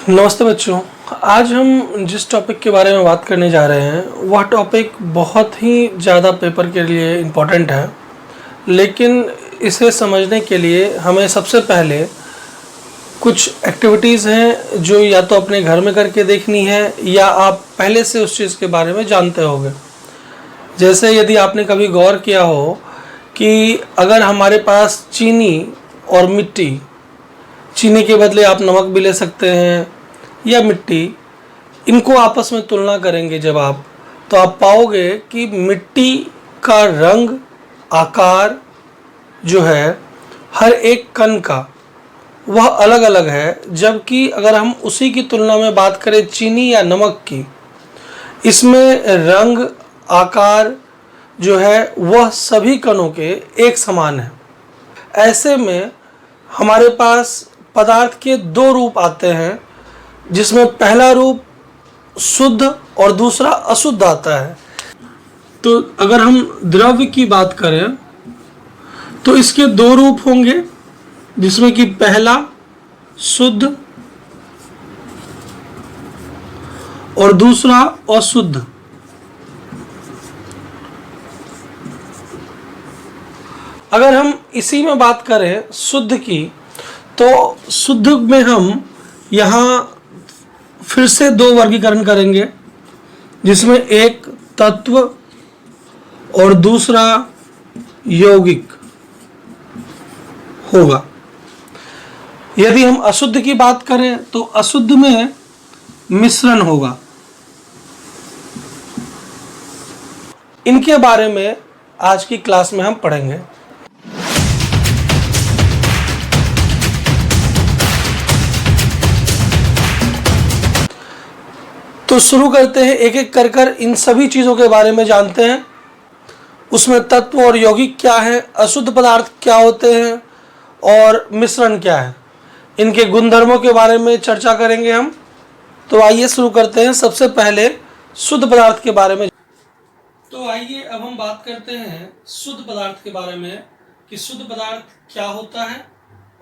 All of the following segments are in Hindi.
नमस्ते बच्चों। आज हम जिस टॉपिक के बारे में बात करने जा रहे हैं वह टॉपिक बहुत ही ज़्यादा पेपर के लिए इम्पोर्टेंट है, लेकिन इसे समझने के लिए हमें सबसे पहले कुछ एक्टिविटीज़ हैं जो या तो अपने घर में करके देखनी है या आप पहले से उस चीज़ के बारे में जानते होंगे। जैसे यदि आपने कभी गौर किया हो कि अगर हमारे पास चीनी और मिट्टी, चीनी के बदले आप नमक भी ले सकते हैं या मिट्टी, इनको आपस में तुलना करेंगे जब आप, तो आप पाओगे कि मिट्टी का रंग, आकार जो है हर एक कण का वह अलग अलग है, जबकि अगर हम उसी की तुलना में बात करें चीनी या नमक की, इसमें रंग, आकार जो है वह सभी कणों के एक समान है। ऐसे में हमारे पास पदार्थ के दो रूप आते हैं, जिसमें पहला रूप शुद्ध और दूसरा अशुद्ध आता है। तो अगर हम द्रव्य की बात करें तो इसके दो रूप होंगे, जिसमें कि पहला शुद्ध और दूसरा अशुद्ध। अगर हम इसी में बात करें शुद्ध की, तो शुद्ध में हम यहाँ फिर से दो वर्गीकरण करेंगे, जिसमें एक तत्व और दूसरा यौगिक होगा। यदि हम अशुद्ध की बात करें तो अशुद्ध में मिश्रण होगा। इनके बारे में आज की क्लास में हम पढ़ेंगे। तो शुरू करते हैं, एक एक कर इन सभी चीज़ों के बारे में जानते हैं। उसमें तत्व और यौगिक क्या है, अशुद्ध पदार्थ क्या होते हैं और मिश्रण क्या है, इनके गुणधर्मों के बारे में चर्चा करेंगे हम। तो आइए शुरू करते हैं सबसे पहले शुद्ध पदार्थ के बारे में। तो आइए अब हम बात करते हैं शुद्ध पदार्थ के बारे में कि शुद्ध पदार्थ क्या होता है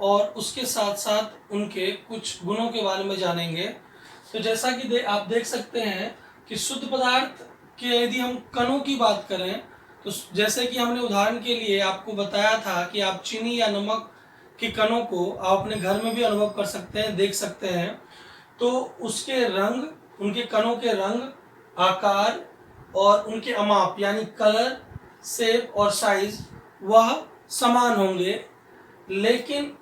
और उसके साथ साथ उनके कुछ गुणों के बारे में जानेंगे। तो जैसा कि आप देख सकते हैं कि शुद्ध पदार्थ के यदि हम कणों की बात करें, तो जैसे कि हमने उदाहरण के लिए आपको बताया था कि आप चीनी या नमक के कणों को आप अपने घर में भी अनुभव कर सकते हैं, देख सकते हैं। तो उसके रंग, उनके कणों के रंग, आकार और उनके अमाप यानी कलर, शेप और साइज वह समान होंगे। लेकिन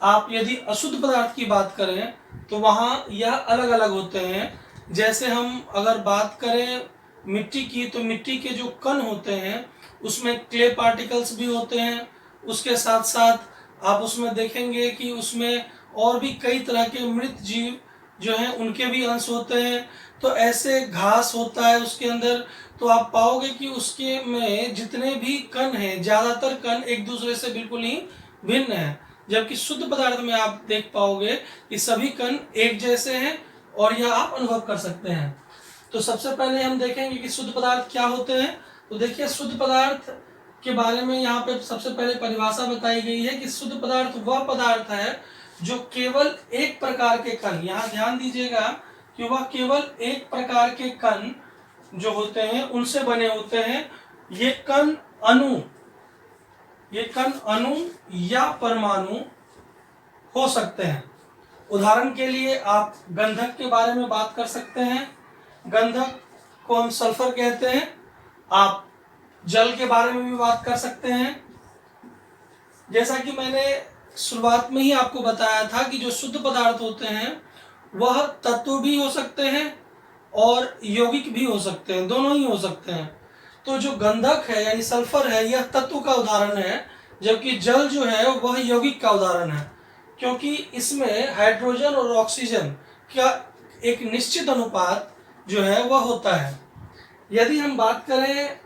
आप यदि अशुद्ध पदार्थ की बात करें तो वहाँ यह अलग अलग होते हैं। जैसे हम अगर बात करें मिट्टी की, तो मिट्टी के जो कण होते हैं उसमें क्ले पार्टिकल्स भी होते हैं। उसके साथ साथ आप उसमें देखेंगे कि उसमें और भी कई तरह के मृत जीव जो हैं उनके भी अंश होते हैं। तो ऐसे घास होता है उसके अंदर, तो आप पाओगे कि उसके में जितने भी कण हैं, ज़्यादातर कण एक दूसरे से बिल्कुल ही भिन्न हैं। जबकि शुद्ध पदार्थ में आप देख पाओगे कि सभी कण एक जैसे हैं और यह आप अनुभव कर सकते हैं। तो सबसे पहले हम देखेंगे कि शुद्ध पदार्थ क्या होते हैं। तो देखिए, शुद्ध पदार्थ के बारे में यहाँ पे सबसे पहले परिभाषा बताई गई है कि शुद्ध पदार्थ वह पदार्थ है जो केवल एक प्रकार के कण, यहाँ ध्यान दीजिएगा कि वह केवल एक प्रकार के कण जो होते हैं उनसे बने होते हैं। ये कण अणु या परमाणु हो सकते हैं। उदाहरण के लिए आप गंधक के बारे में बात कर सकते हैं। गंधक को हम सल्फर कहते हैं। आप जल के बारे में भी बात कर सकते हैं। जैसा कि मैंने शुरुआत में ही आपको बताया था कि जो शुद्ध पदार्थ होते हैं वह तत्व भी हो सकते हैं और यौगिक भी हो सकते हैं, दोनों ही हो सकते हैं। तो जो गंधक है यानी सल्फर है, यह तत्व का उदाहरण है, जबकि जल जो है वह यौगिक का उदाहरण है, क्योंकि इसमें हाइड्रोजन और ऑक्सीजन का एक निश्चित अनुपात जो है वह होता है। यदि हम बात करें,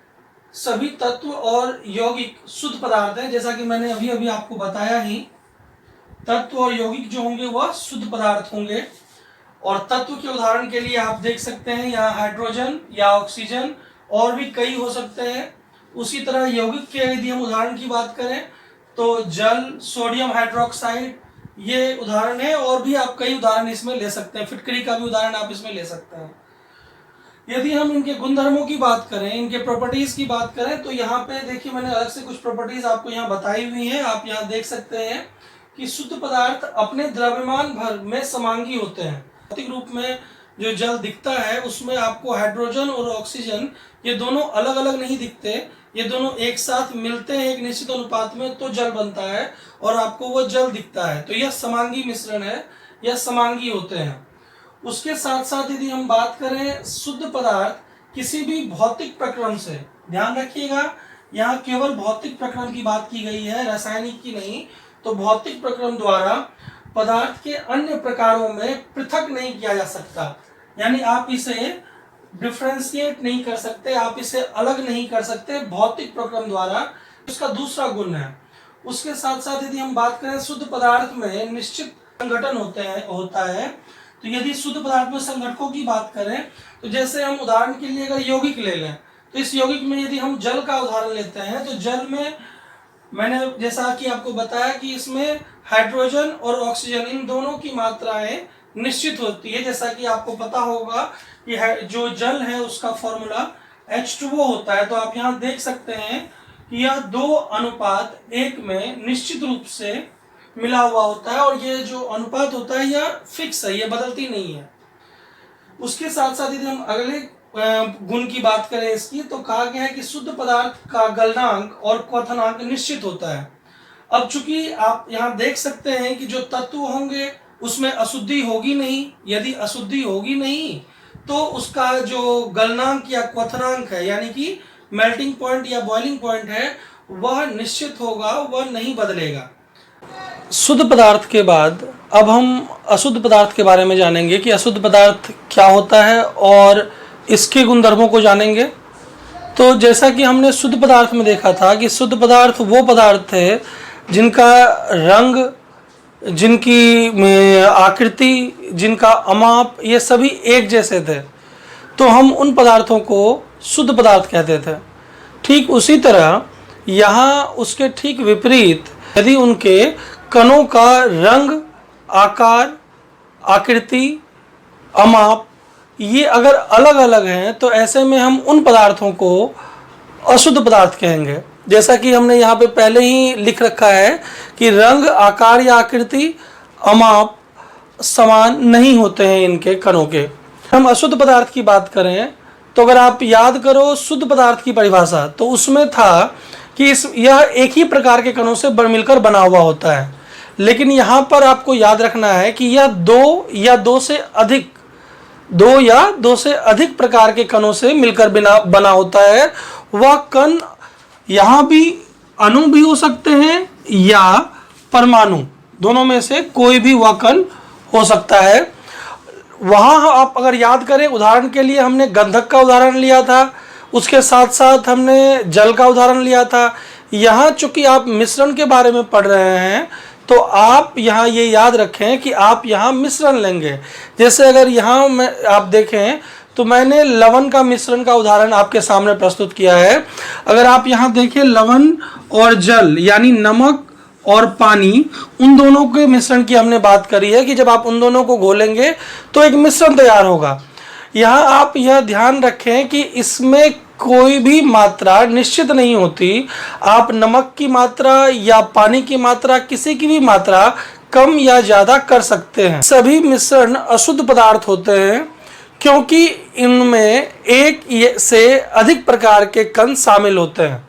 सभी तत्व और यौगिक शुद्ध पदार्थ हैं, जैसा कि मैंने अभी अभी आपको बताया ही, तत्व और यौगिक जो होंगे वह शुद्ध पदार्थ होंगे। और तत्व के उदाहरण के लिए आप देख सकते हैं यहाँ हाइड्रोजन या ऑक्सीजन, और भी कई हो सकते हैं। उसी तरह यौगिक के यदि हम उदाहरण की बात करें तो जल, सोडियम हाइड्रोक्साइड, ये उदाहरण है, और भी आप कई उदाहरण इसमें ले सकते हैं। फिटकरी का भी उदाहरण आप इसमें ले सकते हैं। यदि हम इनके गुणधर्मों की बात करें, इनके प्रॉपर्टीज की बात करें, तो यहाँ पे देखिए मैंने अलग से कुछ प्रॉपर्टीज आपको यहाँ बताई हुई हैं। आप यहाँ देख सकते हैं कि शुद्ध पदार्थ अपने द्रव्यमान भर में समांगी होते हैं। भौतिक रूप में जो जल दिखता है उसमें आपको हाइड्रोजन और ऑक्सीजन ये दोनों अलग अलग नहीं दिखते, ये दोनों एक साथ मिलते हैं एक निश्चित अनुपात में तो जल बनता है और आपको वो जल दिखता है। तो यह समांगी मिश्रण है, यह समांगी होते हैं। उसके साथ साथ यदि हम बात करें शुद्ध पदार्थ किसी भी भौतिक प्रक्रम से, ध्यान रखिएगा यहाँ केवल भौतिक प्रक्रम की बात की गई है, रासायनिक की नहीं। तो भौतिक प्रक्रम द्वारा पदार्थ के अन्य प्रकारों में पृथक नहीं किया जा सकता, यानी आप इसे डिफ्रेंशिएट नहीं कर सकते, आप इसे अलग नहीं कर सकते भौतिक प्रक्रम द्वारा। उसका दूसरा गुण है। उसके साथ साथ यदि हम बात करें शुद्ध पदार्थ में निश्चित संगठन होता है। तो यदि शुद्ध पदार्थ में संगठकों की बात करें तो जैसे हम उदाहरण के लिए अगर यौगिक ले लें, तो इस यौगिक में यदि हम जल का उदाहरण लेते हैं तो जल में मैंने जैसा कि आपको बताया कि इसमें हाइड्रोजन और ऑक्सीजन इन दोनों की मात्राएं निश्चित होती है। जैसा कि आपको पता होगा कि जो जल है उसका फॉर्मूला H2O होता है। तो आप यहाँ देख सकते हैं कि यह 2:1 में निश्चित रूप से मिला हुआ होता है और ये जो अनुपात होता है यह फिक्स है, ये बदलती नहीं है। उसके साथ साथ यदि हम अगले गुण की बात करें इसकी, तो कहा गया है कि शुद्ध पदार्थ का गलनांक और क्वथनांक निश्चित होता है। अब चूंकि आप यहाँ देख सकते हैं कि जो तत्व होंगे उसमें अशुद्धि होगी नहीं, यदि अशुद्धि होगी नहीं तो उसका जो गलनांक या क्वथनांक है यानी कि मेल्टिंग पॉइंट या बॉइलिंग पॉइंट है वह निश्चित होगा, वह नहीं बदलेगा। शुद्ध पदार्थ के बाद अब हम अशुद्ध पदार्थ के बारे में जानेंगे कि अशुद्ध पदार्थ क्या होता है और इसके गुणधर्मों को जानेंगे। तो जैसा कि हमने शुद्ध पदार्थ में देखा था कि शुद्ध पदार्थ वो पदार्थ है जिनका रंग, जिनकी आकृति, जिनका अमाप ये सभी एक जैसे थे, तो हम उन पदार्थों को शुद्ध पदार्थ कहते थे। ठीक उसी तरह यहाँ उसके ठीक विपरीत यदि उनके कणों का रंग, आकार, आकृति, अमाप ये अगर अलग अलग हैं तो ऐसे में हम उन पदार्थों को अशुद्ध पदार्थ कहेंगे। जैसा कि हमने यहाँ पे पहले ही लिख रखा है कि रंग, आकार या आकृति, अमाप समान नहीं होते हैं इनके कणों के। हम अशुद्ध पदार्थ की बात करें तो अगर आप याद करो शुद्ध पदार्थ की परिभाषा, तो उसमें था कि यह एक ही प्रकार के कणों से मिलकर बना हुआ होता है। लेकिन यहाँ पर आपको याद रखना है कि यह दो या दो से अधिक प्रकार के कणों से मिलकर बना होता है। वह कण यहाँ भी अणु भी हो सकते हैं या परमाणु, दोनों में से कोई भी वह कण हो सकता है। वहाँ आप अगर याद करें, उदाहरण के लिए हमने गंधक का उदाहरण लिया था, उसके साथ साथ हमने जल का उदाहरण लिया था। यहाँ चूंकि आप मिश्रण के बारे में पढ़ रहे हैं तो आप यहाँ ये याद रखें कि आप यहाँ मिश्रण लेंगे। जैसे अगर यहाँ आप देखें तो मैंने लवण का मिश्रण का उदाहरण आपके सामने प्रस्तुत किया है। अगर आप यहाँ देखें लवण और जल यानी नमक और पानी, उन दोनों के मिश्रण की हमने बात करी है कि जब आप उन दोनों को घोलेंगे तो एक मिश्रण तैयार होगा। यहाँ आप यह ध्यान रखें कि इसमें कोई भी मात्रा निश्चित नहीं होती। आप नमक की मात्रा या पानी की मात्रा, किसी की भी मात्रा कम या ज़्यादा कर सकते हैं। सभी मिश्रण अशुद्ध पदार्थ होते हैं क्योंकि इनमें एक से अधिक प्रकार के कण शामिल होते हैं।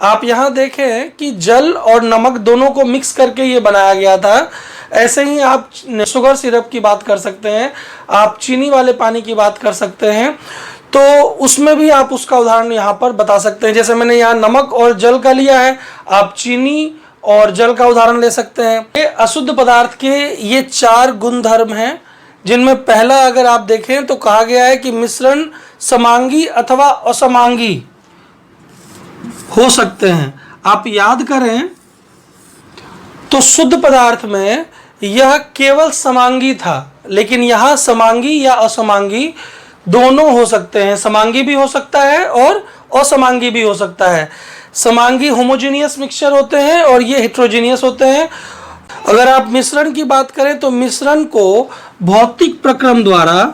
आप यहाँ देखें कि जल और नमक दोनों को मिक्स करके ये बनाया गया था। ऐसे ही आप शुगर सिरप की बात कर सकते हैं, आप चीनी वाले पानी की बात कर सकते हैं, तो उसमें भी आप उसका उदाहरण यहाँ पर बता सकते हैं। जैसे मैंने यहाँ नमक और जल का लिया है, आप चीनी और जल का उदाहरण ले सकते हैं। ये अशुद्ध पदार्थ के ये 4 गुणधर्म हैं, जिनमें पहला अगर आप देखें तो कहा गया है कि मिश्रण समांगी अथवा असमांगी हो सकते हैं। आप याद करें तो शुद्ध पदार्थ में यह केवल समांगी था, लेकिन यहाँ समांगी या असमांगी दोनों हो सकते हैं। समांगी भी हो सकता है और असमांगी भी हो सकता है। समांगी होमोजेनियस मिक्सचर होते हैं और ये हेट्रोजेनियस होते हैं। अगर आप मिश्रण की बात करें तो मिश्रण को भौतिक प्रक्रम द्वारा,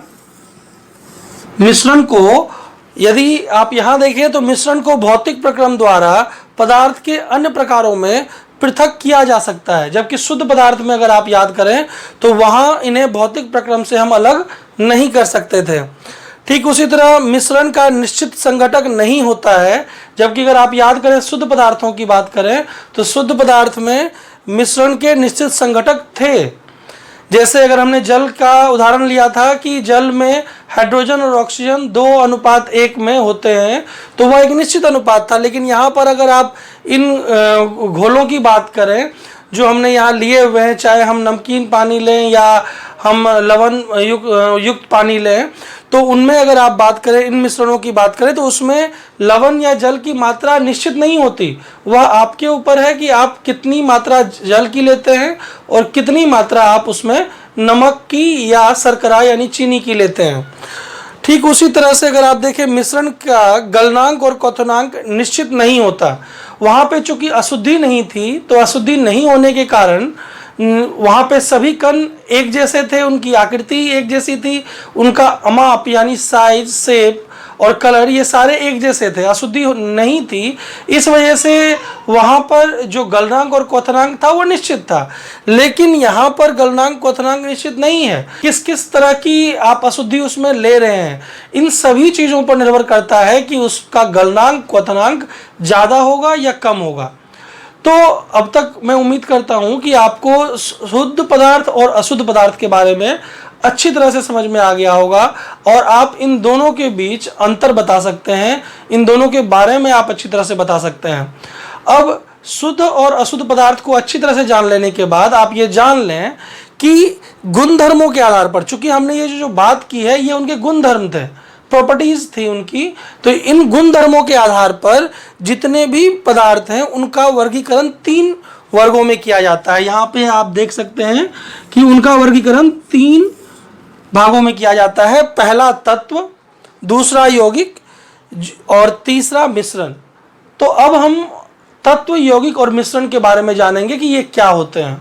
मिश्रण को यदि आप यहां देखें तो मिश्रण को भौतिक प्रक्रम द्वारा पदार्थ के अन्य प्रकारों में पृथक किया जा सकता है, जबकि शुद्ध पदार्थ में अगर आप याद करें तो वहां इन्हें भौतिक प्रक्रम से हम अलग नहीं कर सकते थे। ठीक उसी तरह मिश्रण का निश्चित संघटक नहीं होता है, जबकि अगर आप याद करें शुद्ध पदार्थों की बात करें तो शुद्ध पदार्थ में मिश्रण के निश्चित संघटक थे। जैसे अगर हमने जल का उदाहरण लिया था कि जल में हाइड्रोजन और ऑक्सीजन 2:1 में होते हैं, तो वह एक निश्चित अनुपात था। लेकिन यहाँ पर अगर आप इन घोलों की बात करें जो हमने यहाँ लिए हुए हैं, चाहे हम नमकीन पानी लें या हम लवण युक्त पानी लें, तो उनमें अगर आप बात करें, इन मिश्रणों की बात करें, तो उसमें लवण या जल की मात्रा निश्चित नहीं होती। वह आपके ऊपर है कि आप कितनी मात्रा जल की लेते हैं और कितनी मात्रा आप उसमें नमक की या शर्करा यानी चीनी की लेते हैं। ठीक उसी तरह से अगर आप देखें मिश्रण का गलनांक और क्वथनांक निश्चित नहीं होता। वहाँ पे चूंकि अशुद्धि नहीं थी, तो अशुद्धि नहीं होने के कारण वहाँ पे सभी कण एक जैसे थे, उनकी आकृति एक जैसी थी, उनका माप यानी साइज, शेप और कलर ये सारे एक जैसे थे, अशुद्धि नहीं थी। इस वजह से वहाँ पर जो गलनांक और क्वथनांक था वो निश्चित था। लेकिन यहाँ पर गलनांक क्वथनांक निश्चित नहीं है। किस किस तरह की आप अशुद्धि उसमें ले रहे हैं, इन सभी चीज़ों पर निर्भर करता है कि उसका गलनांक क्वथनांक ज़्यादा होगा या कम होगा। तो अब तक मैं उम्मीद करता हूँ कि आपको शुद्ध पदार्थ और अशुद्ध पदार्थ के बारे में अच्छी तरह से समझ में आ गया होगा और आप इन दोनों के बीच अंतर बता सकते हैं, इन दोनों के बारे में आप अच्छी तरह से बता सकते हैं। अब शुद्ध और अशुद्ध पदार्थ को अच्छी तरह से जान लेने के बाद आप ये जान लें कि गुणधर्मों के आधार पर, चूंकि हमने ये जो बात की है ये उनके गुणधर्म थे, प्रॉपर्टीज थी उनकी, तो इन गुण धर्मों के आधार पर जितने भी पदार्थ हैं उनका वर्गीकरण 3 वर्गों में किया जाता है। यहाँ पे आप देख सकते हैं कि उनका वर्गीकरण 3 भागों में किया जाता है। पहला तत्व, दूसरा यौगिक और तीसरा मिश्रण। तो अब हम तत्व, यौगिक और मिश्रण के बारे में जानेंगे कि ये क्या होते हैं।